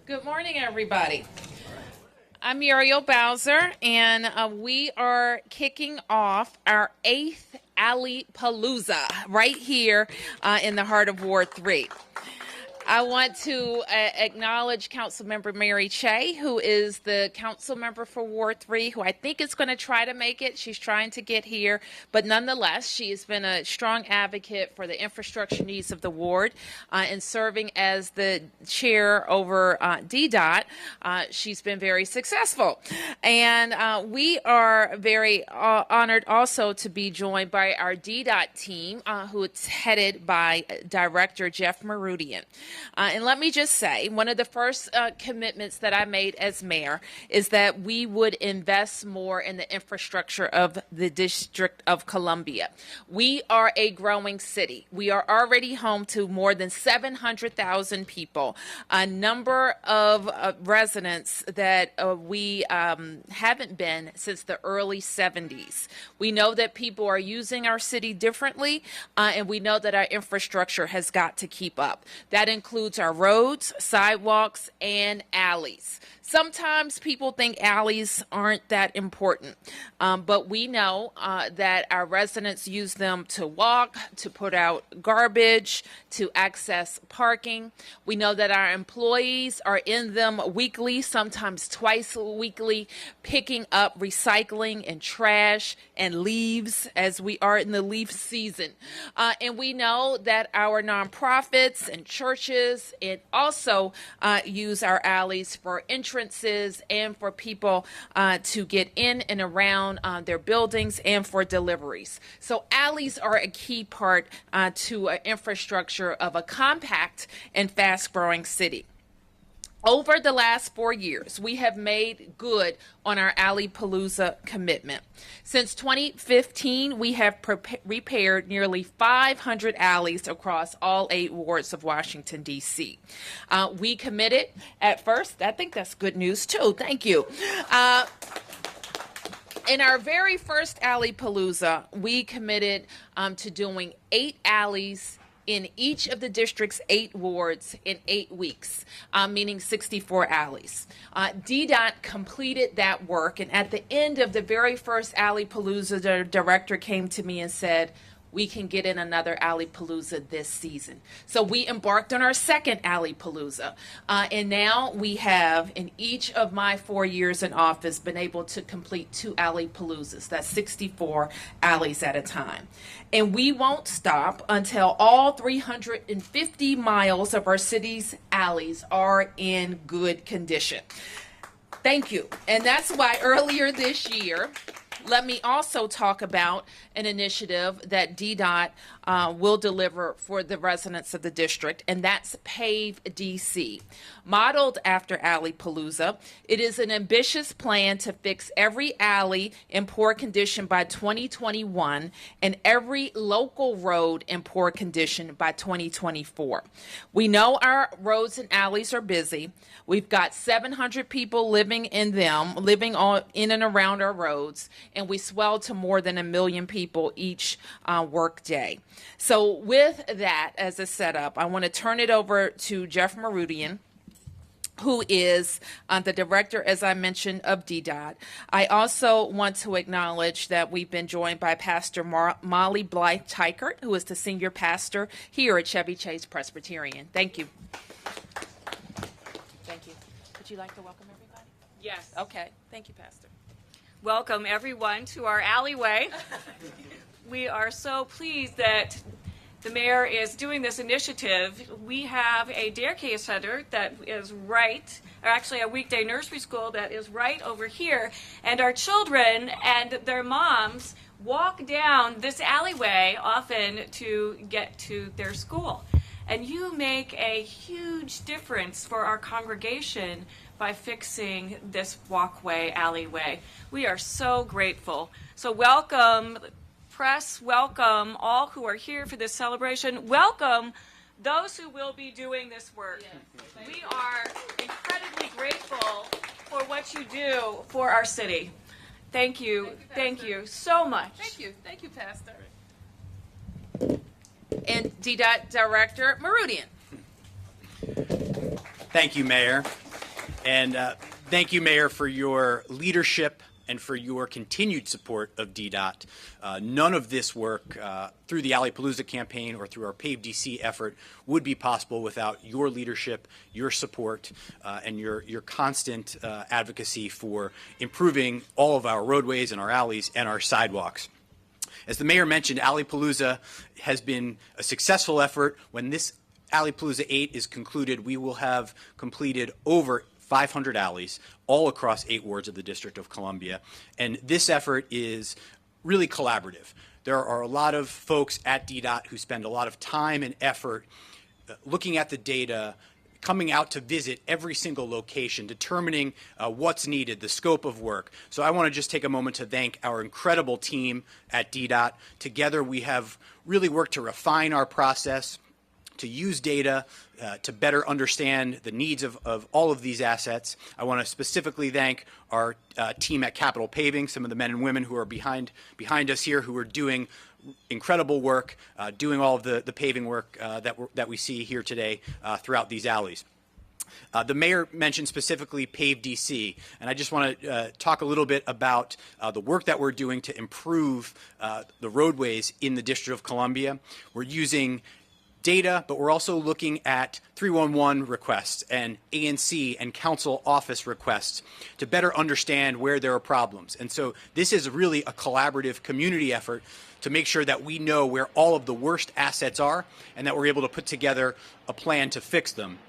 Good morning, everybody. I'm Muriel Bowser, and we are kicking off our 8th AlleyPalooza right here in the heart of Ward 3. I want to acknowledge Councilmember Mary Che, who is the council member for Ward 3, who I think is going to try to make it. She's trying to get here, but nonetheless, she has been a strong advocate for the infrastructure needs of the ward and serving as the chair over DDOT. She's been very successful. And we are very honored also to be joined by our DDOT team, who is headed by Director Jeff Marudian. And let me just say, one of the first commitments that I made as mayor is that we would invest more in the infrastructure of the District of Columbia. We are a growing city. We are already home to more than 700,000 people, a number of residents that we haven't been since the early 70s. We know that people are using our city differently, and we know that our infrastructure has got to keep up. That includes our roads, sidewalks, and alleys. Sometimes people think alleys aren't that important, but we know that our residents use them to walk, to put out garbage, to access parking. We know that our employees are in them weekly, sometimes twice weekly, picking up recycling and trash and leaves as we are in the leaf season. And we know that our nonprofits and churches and also use our alleys for entrances and for people to get in and around their buildings and for deliveries. So alleys are a key part to an infrastructure of a compact and fast-growing city. Over the last 4 years, we have made good on our AlleyPalooza commitment. Since 2015, we have repaired nearly 500 alleys across all 8 wards of Washington, D.C. We committed at first, I think that's good news too, thank you. In our very first AlleyPalooza, we committed to doing 8 alleys in each of the district's 8 wards in 8 weeks, meaning 64 alleys. DDOT completed that work, and at the end of the very first AlleyPalooza, the director came to me and said, we can get in another AlleyPalooza this season. So we embarked on our second AlleyPalooza, and now we have, in each of my 4 years in office, been able to complete 2 AlleyPaloozas. That's 64 alleys at a time. And we won't stop until all 350 miles of our city's alleys are in good condition. Thank you. And that's why earlier this year, let me also talk about an initiative that DDOT will deliver for the residents of the district, and that's PaveDC. Modeled after AlleyPalooza, it is an ambitious plan to fix every alley in poor condition by 2021 and every local road in poor condition by 2024. We know our roads and alleys are busy. We've got 700 people living in them, in and around our roads, and we swell to more than 1 million people each work day. So with that as a setup, I want to turn it over to Jeff Marudian, who is the director, as I mentioned, of DDOT. I also want to acknowledge that we've been joined by Pastor Molly Blythe-Tykert, who is the senior pastor here at Chevy Chase Presbyterian. Thank you. Thank you. Would you like to welcome everybody? Yes. Okay. Thank you, Pastor. Welcome, everyone, to our alleyway. We are so pleased that the mayor is doing this initiative. We have a daycare center that is right, or actually a weekday nursery school that is right over here, and our children and their moms walk down this alleyway often to get to their school. And you make a huge difference for our congregation by fixing this walkway, alleyway. We are so grateful. So welcome, press, welcome all who are here for this celebration. Welcome those who will be doing this work. Yes. We are incredibly grateful for what you do for our city. Thank you. Thank you so much. Thank you. Thank you, Pastor. And DDOT Director Marudian. Thank you, Mayor. And thank you, Mayor, for your leadership and for your continued support of DDOT. None of this work through the AlleyPalooza campaign or through our PaveDC effort would be possible without your leadership, your support, and your constant advocacy for improving all of our roadways and our alleys and our sidewalks. As the mayor mentioned, AlleyPalooza has been a successful effort. When this AlleyPalooza 8 is concluded, we will have completed over 500 alleys all across 8 wards of the District of Columbia. And this effort is really collaborative. There are a lot of folks at DDOT who spend a lot of time and effort looking at the data, coming out to visit every single location, determining what's needed, the scope of work. So I want to just take a moment to thank our incredible team at DDOT. Together we have really worked to refine our process, to use data to better understand the needs of all of these assets. I want to specifically thank our team at Capital Paving, some of the men and women who are behind us here who are doing incredible work, doing all of the paving work that we see here today throughout these alleys. The mayor mentioned specifically PaveDC, and I just want to talk a little bit about the work that we're doing to improve the roadways in the District of Columbia. We're using data, but we're also looking at 311 requests and ANC and council office requests to better understand where there are problems. And so this is really a collaborative community effort to make sure that we know where all of the worst assets are and that we're able to put together a plan to fix them.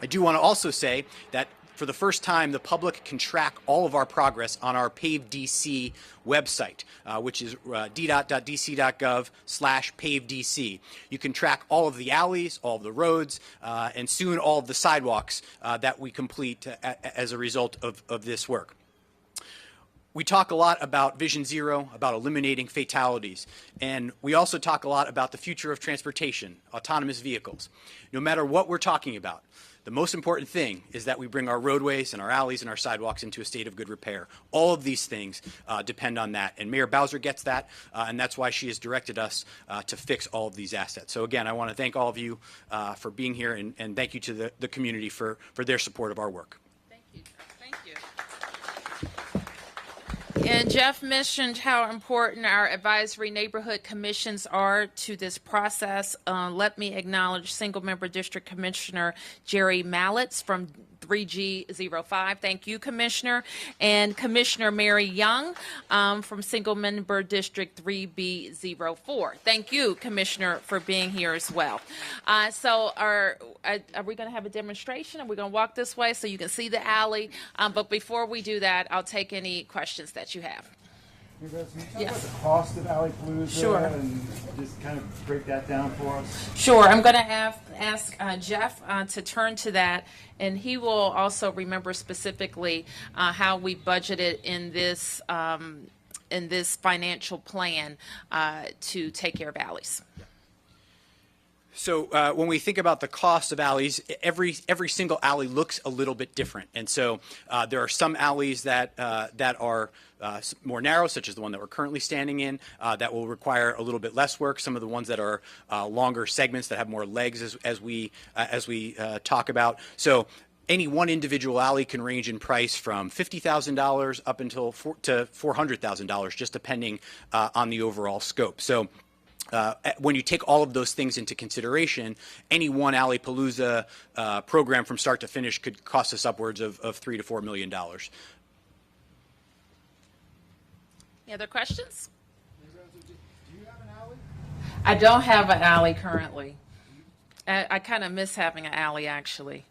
I do want to also say that for the first time, the public can track all of our progress on our PaveDC website, which is ddot.dc.gov/PaveDC. You can track all of the alleys, all of the roads, and soon all of the sidewalks that we complete as a result of this work. We talk a lot about Vision Zero, about eliminating fatalities, and we also talk a lot about the future of transportation, autonomous vehicles. No matter what we're talking about, the most important thing is that we bring our roadways and our alleys and our sidewalks into a state of good repair. All of these things depend on that, and Mayor Bowser gets that, and that's why she has directed us to fix all of these assets. So again, I want to thank all of you for being here, and thank you to the community for their support of our work. Thank you. Thank you. And Jeff mentioned how important our advisory neighborhood commissions are to this process. Let me acknowledge single-member district commissioner Jerry Mallets from 3G05. Thank you, Commissioner. And Commissioner Mary Young from single-member district 3B04. Thank you, Commissioner, for being here as well. So are we going to have a demonstration? Are we going to walk this way so you can see the alley? But before we do that, I'll take any questions that you have. Can you talk Yes. about the cost of AlleyPalooza Sure. and just kind of break that down for us? Sure. I'm going to ask Jeff to turn to that, and he will also remember specifically how we budgeted in this financial plan to take care of alleys. So when we think about the cost of alleys, every single alley looks a little bit different, and so there are some alleys that are more narrow, such as the one that we're currently standing in, that will require a little bit less work. Some of the ones that are longer segments that have more legs, as we talk about. So any one individual alley can range in price from $50,000 up until to $400,000, just depending on the overall scope. So when you take all of those things into consideration, any one AlleyPalooza program from start to finish could cost us upwards of $3 to $4 million. Any other questions? Do you have an alley? I don't have an alley currently. I kind of miss having an alley, actually.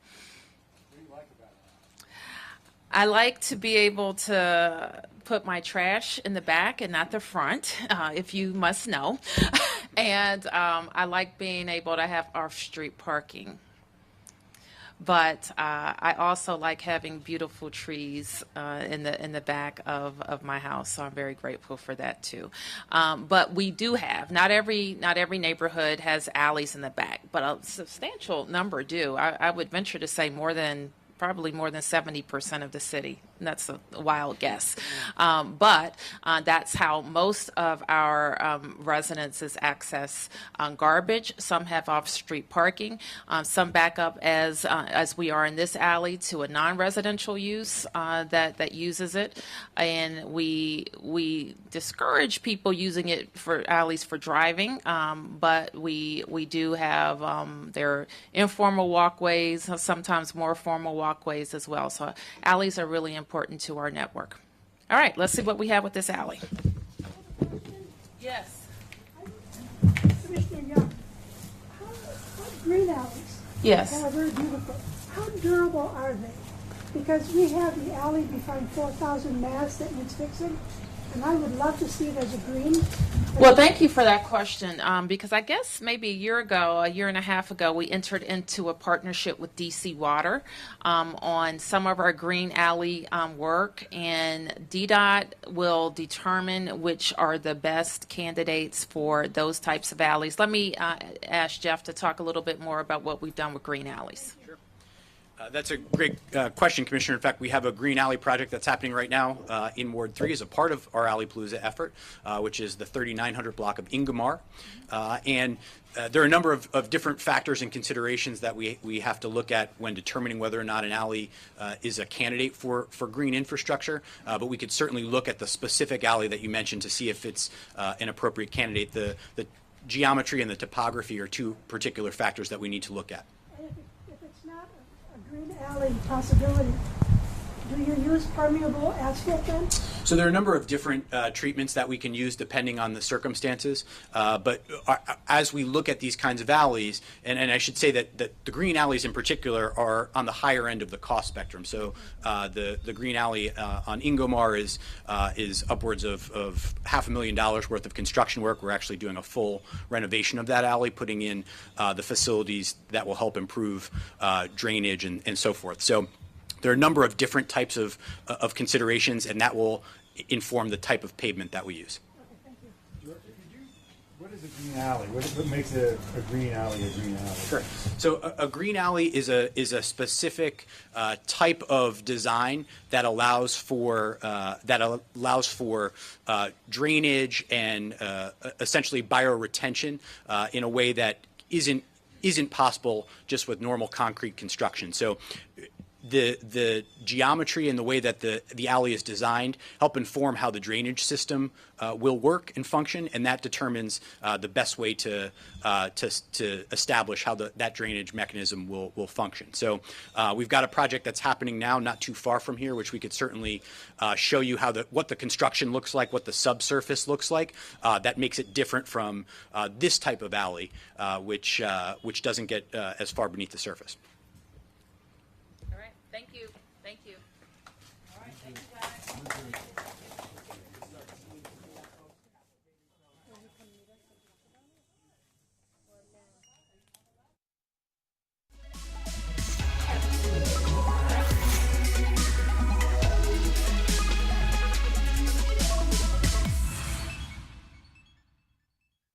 What do you like about it? I like to be able to put my trash in the back and not the front, if you must know. And I like being able to have off-street parking. But I also like having beautiful trees in the back of my house, so I'm very grateful for that too. But we do have not every neighborhood has alleys in the back, but a substantial number do. I would venture to say probably more than 70% of the city That's a wild guess. But that's how most of our residences access garbage. Some have off-street parking. Some back up as we are in this alley to a non-residential use that uses it. And we discourage people using it for alleys for driving, but we do have there are informal walkways, sometimes more formal walkways as well. So alleys are really important to our network. All right, let's see what we have with this alley. Yes. Commissioner Young, green alleys Yes. are very beautiful. How durable are they? Because we have the alley behind 4,000 Mass that needs fixing, and I would love to see it as a green. Well, thank you for that question, because I guess maybe a year and a half ago, we entered into a partnership with DC Water on some of our green alley work, and DDOT will determine which are the best candidates for those types of alleys. Let me ask Jeff to talk a little bit more about what we've done with green alleys. That's a great question, Commissioner. In fact, we have a green alley project that's happening right now in Ward 3 as a part of our AlleyPalooza effort, which is the 3900 block of Ingomar. And there are a number of different factors and considerations that we have to look at when determining whether or not an alley is a candidate for green infrastructure. But we could certainly look at the specific alley that you mentioned to see if it's an appropriate candidate. The geometry and the topography are two particular factors that we need to look at. If it's not a green alley possibility, do you use permeable asphalt then? So there are a number of different treatments that we can use depending on the circumstances. But as we look at these kinds of alleys, and I should say that the green alleys in particular are on the higher end of the cost spectrum. So the green alley on Ingomar is upwards of $500,000 worth of construction work. We're actually doing a full renovation of that alley, putting in the facilities that will help improve drainage and so forth. So there are a number of different types of considerations, and that will inform the type of pavement that we use. What is a green alley? What makes a green alley a green alley? Sure. So a green alley is a specific type of design that allows for drainage and essentially bioretention in a way that isn't possible just with normal concrete construction. So the geometry and the way that the alley is designed help inform how the drainage system will work and function, and that determines the best way to establish how that drainage mechanism will function. So we've got a project that's happening now, not too far from here, which we could certainly show you what the construction looks like, what the subsurface looks like. That makes it different from this type of alley, which doesn't get as far beneath the surface. All right, thank you. Thank you. All right, thank you guys.